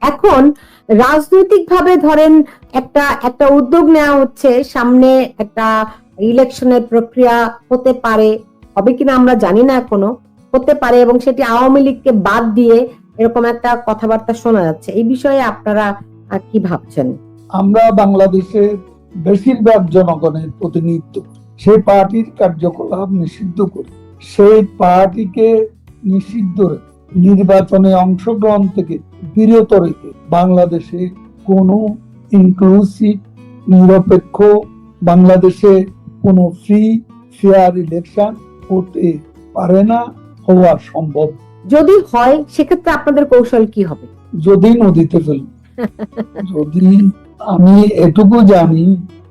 এখন রাজনৈতিক ভাবে ধরেন একটা একটা উদ্যোগ নেওয়া হচ্ছে, সামনে একটা ইলেকশনের প্রক্রিয়া হতে পারে, হবে কিনা আমরা জানি না এখনো, হতে পারে, এবং সেটি আওয়ামী লীগকে বাদ দিয়ে এরকম একটা কথাবার্তা শোনা যাচ্ছে। এই বিষয়ে আপনারা কি ভাবছেন? আমরা বাংলাদেশের বেশিরভাগ জনগণের প্রতিনিধিত্ব, সেই পার্টির কার্যকলাপ নিষিদ্ধ করি, সেই পার্টিকে নিষিদ্ধ রেখে নির্বাচনে অংশগ্রহণ থেকে বিরত রেখে বাংলাদেশে কোনো ইনক্লুসিভ, নিরপেক্ষ, বাংলাদেশে কোনো ফ্রি ফেয়ার ইলেকশন হতে পারে না, হওয়া সম্ভব। যদি হয় সেক্ষেত্রে আপনাদের কৌশল কি হবে? যদি নদীতে ফেলব, যদি আমি এটুকু জানি,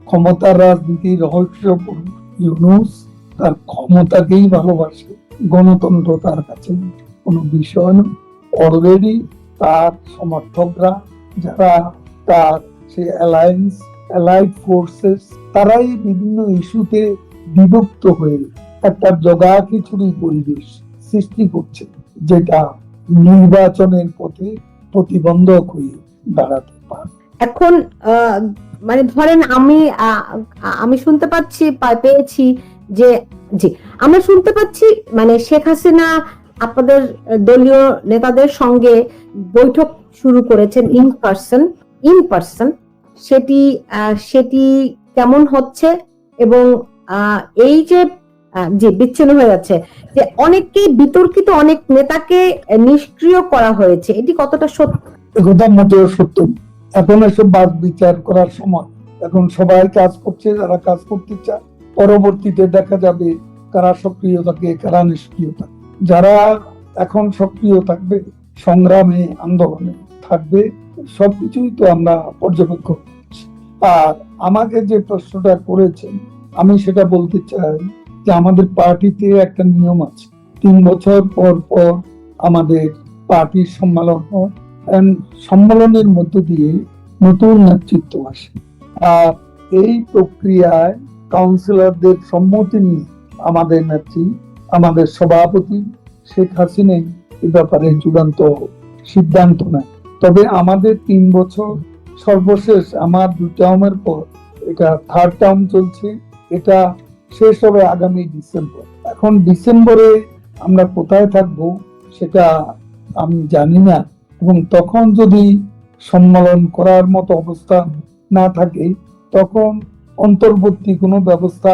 ক্ষমতার রাজনীতি রহস্যপূর্ণ। ইউনূস তার ক্ষমতাকেই ভালোবাসে, গণতন্ত্র তার কাছে কোনো বিষয় নয়। অলরেডি তার সমর্থকরা, যারা তার সে অ্যালায়েন্স, অ্যালাইড ফোর্সেস, তারাই বিভিন্ন ইস্যুতে বিভক্ত হয়ে একটা জগাখিচুড়ি পরিবেশ সৃষ্টি করছে, যেটা নির্বাচনের পথে প্রতিবন্ধক হয়ে দাঁড়াতে পারে। এখন মানে ধরেন আমি শুনতে পাচ্ছি, পেয়েছি যে, জি, আমরা শুনতে পাচ্ছি মানে শেখ হাসিনা আপনাদের দলীয় নেতাদের সঙ্গে বৈঠক শুরু করেছেন ইন পার্সন। সেটি কেমন হচ্ছে? এবং এই যে জি, বিচ্ছিন্ন হয়ে যাচ্ছে, যে অনেককে বিতর্কিত অনেক নেতাকে নিষ্ক্রিয় করা হয়েছে, এটি কতটা সত্য? একথা মোটেও সত্য। এখন এসব বাদ বিচার করার সময়, এখন সবাই কাজ করছে যারা কাজ করতে চায়। পরবর্তীতে দেখা যাবে কারা সক্রিয় থাকে, কারা নিষ্ক্রিয় থাকে। যারা এখন সক্রিয় থাকবে, সংগ্রামে আন্দোলনে থাকবে, সবকিছুই তো আমরা পর্যবেক্ষণ করছি। আর আমাকে যে প্রশ্নটা করেছেন, আমি সেটা বলতে চাই যে আমাদের পার্টিতে একটা নিয়ম আছে, 3 বছর পর পর আমাদের পার্টির সম্মেলন হয়। সম্মেলনের মধ্য দিয়ে নতুন নেতৃত্ব আসে, আর এই প্রক্রিয়ায় কাউন্সিলরদের সম্মতি নিয়ে আমাদের নেত্রী, আমাদের সভাপতি শেখ হাসিনা এ ব্যাপারে চূড়ান্ত সিদ্ধান্ত নেয়। তবে আমাদের 3 বছর, সর্বশেষ আমার 2 টার্মের পর, এটা 3rd টার্ম চলছে, এটা শেষ হবে আগামী ডিসেম্বর। এখন ডিসেম্বরে আমরা কোথায় থাকবো সেটা আমি জানি না, এবং তখন যদি সম্মেলন করার মতো অবস্থা না থাকে, তখন অন্তর্বর্তী কোনো ব্যবস্থা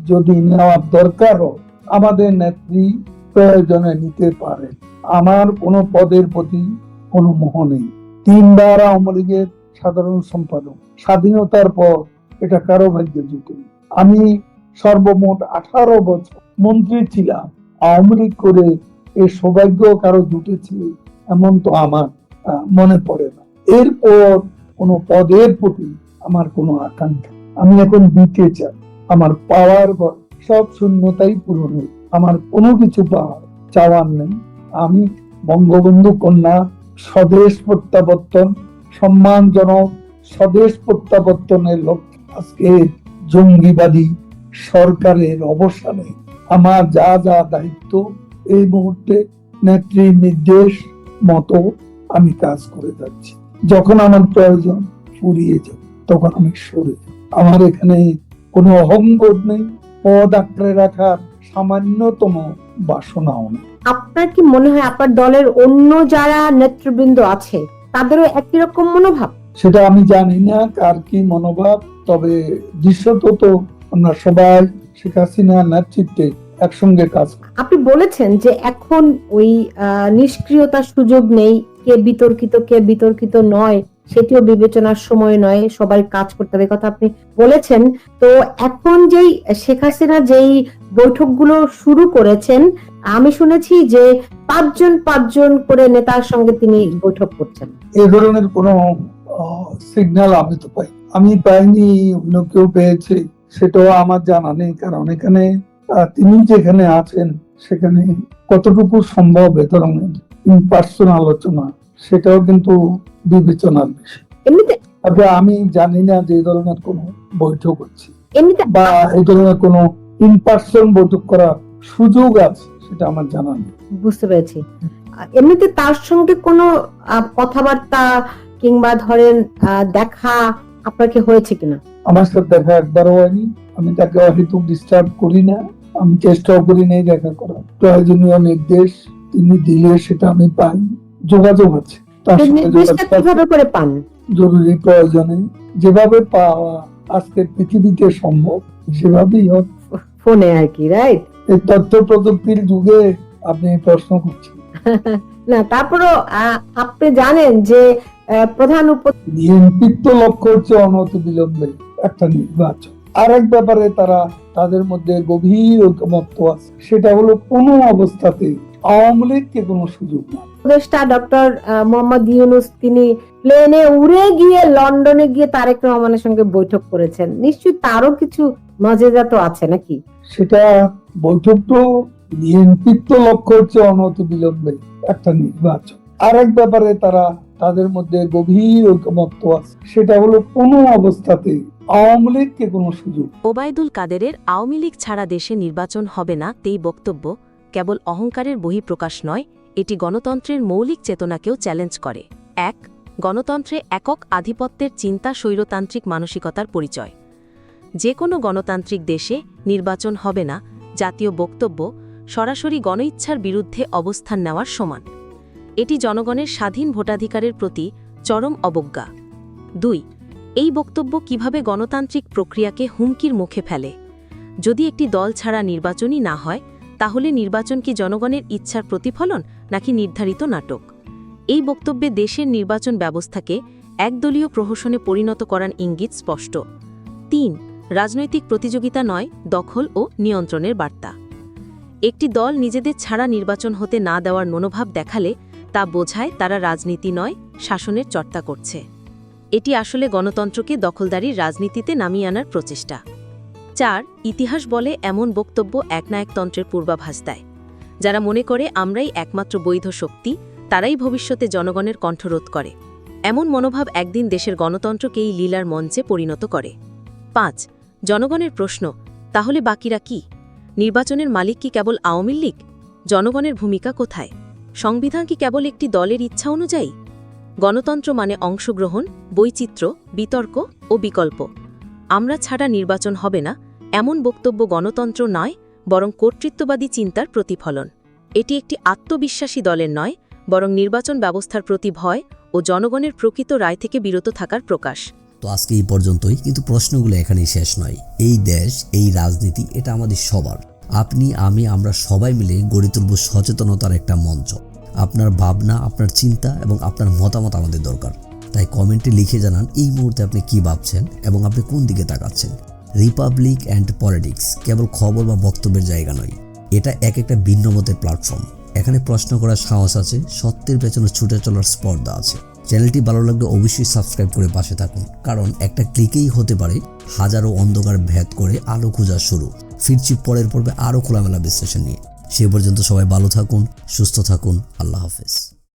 যদি নেওয়ার দরকার হয়, আমাদের নেত্রী প্রয়োজনে নিতে পারে। আমার কোনো পদের প্রতি কোনো মোহ নেই। 3 বার আওয়ামী লীগের সাধারণ সম্পাদক, স্বাধীনতার পর এটা কারো ভাগ্যে জুটে। আমি সর্বমোট 18 বছর মন্ত্রী ছিলাম, আওয়ামী লীগ করে এই সৌভাগ্য কারো জুটেছে এমন তো আমার মনে পড়ে না। এরপর কোনো পদের প্রতি আমার কোনো আকাঙ্ক্ষা, আমি এখন দিতে চাই। আমার পাওয়ার সব শূন্যতাই পূরণ হই, আমার কোনো কিছু পাওয়ার চাওয়ার নেই। আমি বঙ্গবন্ধু কন্যা স্বদেশ প্রত্যাবর্তন, সম্মানজনক স্বদেশ প্রত্যাবর্তনের লক্ষ্যে আজকে জঙ্গিবাদী সরকারের অবসানে আমার যা যা দায়িত্ব, এই মুহূর্তে নেত্রীর নির্দেশ মতো আমি কাজ করে যাচ্ছি। যখন আমার প্রয়োজন ফুরিয়ে যাবে, তখন আমি সরে যাব। আমার এখানে কোনো অহংবোধ নেই, পদ আঁকড়ে রাখার সামান্যতম বাসনাও নেই। আপনার কি মনে হয় আপনার দলের অন্য যারা নেতৃবৃন্দ আছে তাদেরও একই রকম মনোভাব? সেটা আমি জানি না কার কি মনোভাব, তবে দৃশ্যত তো আমরা সবাই শেখ হাসিনার নেতৃত্বে একসঙ্গে কাজ। আপনি বলেছেন যে এখন ওই নিষ্ক্রিয়তার সুযোগ নেই, কে বিতর্কিত নয় সেটিও বিবেচনার সময় নয়, সবাই কাজ করতে হবে, কথা আপনি বলেছেন। তো এখন যেই শেখ হাসিনা যেই বৈঠকগুলো শুরু করেছেন, আমি শুনেছি যে 5 জন করে নেতার সঙ্গে তিনি বৈঠক করছেন। এই ধরনের কোনো সিগন্যাল আমি তো পাই, আমি পাইনি, অন্য কেউ পেয়েছে সেটাও আমার জানা নেই। কারণ এখানে তিনি যেখানে আছেন সেখানে কতটুকু সম্ভব এ ধরনের ইনপার্সোনাল আলোচনা, সেটাও কিন্তু বিবেচনার বিষয়। এমনিতে আমি জানি না যে এই ধরনের কোনো বৈঠক হচ্ছে, এমনিতে বা এই ধরনের কোনো ইনপার্সন বৈঠক করার সুযোগ আছে, সেটা আমার জানা নেই। বুঝতে পেরেছি। এমনিতে তার সঙ্গে কোনো কথাবার্তা কিংবা ধরেন দেখা আপনার কি হয়েছে কিনা? আমার সাথে দেখা একবারও হয়নি। আমি তাকে অহেতুক ডিস্টার্ব করি না, আমি চেষ্টাও করি নাই দেখা করার। প্রয়োজনীয় নির্দেশ তিনি দিলে সেটা আমি পাই, যোগাযোগ আছে তার এই সাথে। নির্দেশটা কিভাবে করে পান? জরুরি প্রয়োজনে যেভাবে পাওয়া আজকের পৃথিবীতে সম্ভব সেভাবেই হোক। ফোনে আর কি, রাইট? এই তথ্য প্রযুক্তির যুগে আপনি এই প্রশ্ন করছেন। না, তারপরও আপনি জানেন যে প্রধান বিএনপির তো লক্ষ্য হচ্ছে অনতিবিলম্বে একটা নির্বাচন। আর এক ব্যাপারে তাদের মধ্যে গভীর ঐকমত্য আছে, সেটা হলো কোনো অবস্থাতে আওয়ামী লীগকে কোনো সুযোগ না। উপদেষ্টা ডক্টর মোহাম্মদ ইউনূস তিনি প্লেনে উড়ে গিয়ে লন্ডনে গিয়ে তারেক রহমানের সঙ্গে বৈঠক করেছেন, নিশ্চয়ই তারও কিছু মজেদা তো আছে নাকি? সেটা বৈঠক তো বিএনপির তো লক্ষ্য হচ্ছে অনতিবিলম্বে একটা নির্বাচন। আর এক ব্যাপারে তাদের মধ্যে গভীর ঐকমত্য আছে, সেটা হলো কোনো অবস্থাতে আওয়ামী লীগকে কোনো সুযোগ। ওবায়দুল কাদেরের আওয়ামী লীগ ছাড়া দেশে নির্বাচন হবে না তেই বক্তব্য কেবল অহংকারের বহিঃপ্রকাশ নয়, এটি গণতন্ত্রের মৌলিক চেতনাকেও চ্যালেঞ্জ করে। ১. গণতন্ত্রে একক আধিপত্যের চিন্তা স্বৈরতান্ত্রিক মানসিকতার পরিচয়। যে কোনো গণতান্ত্রিক দেশে নির্বাচন হবে না জাতীয় বক্তব্য সরাসরি গণইচ্ছার বিরুদ্ধে অবস্থান নেওয়ার সমান। এটি জনগণের স্বাধীন ভোটাধিকারের প্রতি চরম অবজ্ঞা। ২. এই বক্তব্য কিভাবে গণতান্ত্রিক প্রক্রিয়াকে হুমকির মুখে ফেলে। যদি একটি দল ছাড়া নির্বাচনই না হয় তাহলে নির্বাচন কি জনগণের ইচ্ছার প্রতিফলন নাকি নির্ধারিত নাটক? এই বক্তব্যে দেশের নির্বাচন ব্যবস্থাকে একদলীয় প্রহসনে পরিণত করার ইঙ্গিত স্পষ্ট। ৩. রাজনৈতিক প্রতিযোগিতা নয়, দখল ও নিয়ন্ত্রণের বার্তা। একটি দল নিজেদের ছাড়া নির্বাচন হতে না দেওয়ার মনোভাব দেখালে তা বোঝায় তারা রাজনীতি নয়, শাসনের চর্চা করছে। এটি আসলে গণতন্ত্রকে দখলদারির রাজনীতিতে নামিয়ে আনার প্রচেষ্টা। ৪. ইতিহাস বলে এমন বক্তব্য একনায়কতন্ত্রের পূর্বাভাস দেয়। যারা মনে করে আমরাই একমাত্র বৈধ শক্তি, তারাই ভবিষ্যতে জনগণের কণ্ঠরোধ করে। এমন মনোভাব একদিন দেশের গণতন্ত্রকেই লীলার মঞ্চে পরিণত করে। ৫. জনগণের প্রশ্ন, তাহলে বাকিরা কি? নির্বাচনের মালিক কি কেবল আওয়ামী লীগ? জনগণের ভূমিকা কোথায়? সংবিধান কি কেবল একটি দলের ইচ্ছা অনুযায়ী? গণতন্ত্র মানে অংশগ্রহণ, বৈচিত্র্য, বিতর্ক ও বিকল্প। আমরা ছাড়া নির্বাচন হবে না এমন বক্তব্য গণতন্ত্র নয়, বরং কর্তৃত্ববাদী চিন্তার প্রতিফলন। এটি একটি আত্মবিশ্বাসী দলের নয়, বরং নির্বাচন ব্যবস্থার প্রতি ভয় ও জনগণের প্রকৃত রায় থেকে বিরত থাকার প্রকাশ। তো আজকে এই পর্যন্তই, কিন্তু প্রশ্নগুলো এখানেই শেষ নয়। এই দেশ, এই রাজনীতি, এটা আমাদের সবার। আপনি, আমি, আমরা সবাই মিলে গড়ে তুলব সচেতনতার একটা মঞ্চ। আপনার ভাবনা, আপনার চিন্তা এবং আপনার মতামত আমাদের দরকার। তাই কমেন্টে লিখে জানান এই মুহূর্তে আপনি কি ভাবছেন এবং আপনি কোন দিকে তাকাচ্ছেন। রিপাবলিক অ্যান্ড পলিটিক্স কেবল খবর বা বক্তব্যের জায়গা নয়, এটা একটা ভিন্ন মতের প্ল্যাটফর্ম। এখানে প্রশ্ন করার সাহস আছে, সত্যের পেছনে ছুটে চলার স্পর্ধা আছে। চ্যানেলটি ভালো লাগলে অবশ্যই সাবস্ক্রাইব করে পাশে থাকুন, কারণ একটা ক্লিকেই হতে পারে হাজারো অন্ধকার ভেদ করে আলো খোঁজা শুরু। ফিরছি পরের পর্বে আরও খোলামেলা বিশ্লেষণ নিয়ে। সে পর্যন্ত সবাই ভালো থাকুন, সুস্থ থাকুন। আল্লাহ হাফেজ।